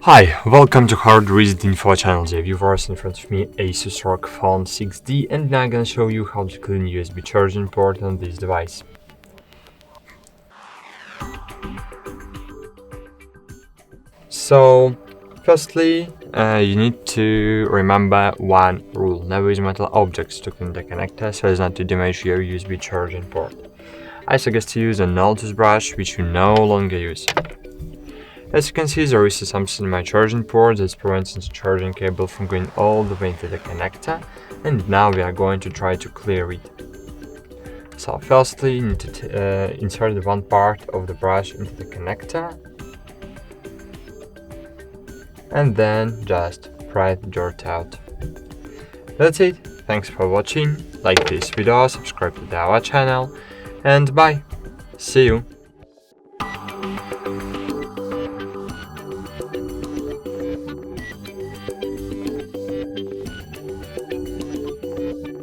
Hi, welcome to HardReset.Info channel, dear viewers. In front of me Asus RogPhone 6D, and now I'm gonna show you how to clean USB charging port on this device. So, firstly, you need to remember one rule: never use metal objects to clean the connector so as not to damage your USB charging port. I suggest to use an old toothbrush which you no longer use. As you can see, there is something in my charging port that prevents the charging cable from going all the way into the connector, and now we are going to try to clear it. So firstly, you need to insert one part of the brush into the connector, and then just pry the dirt out. That's it. Thanks for watching. Like this video, subscribe to our channel, and bye. See you.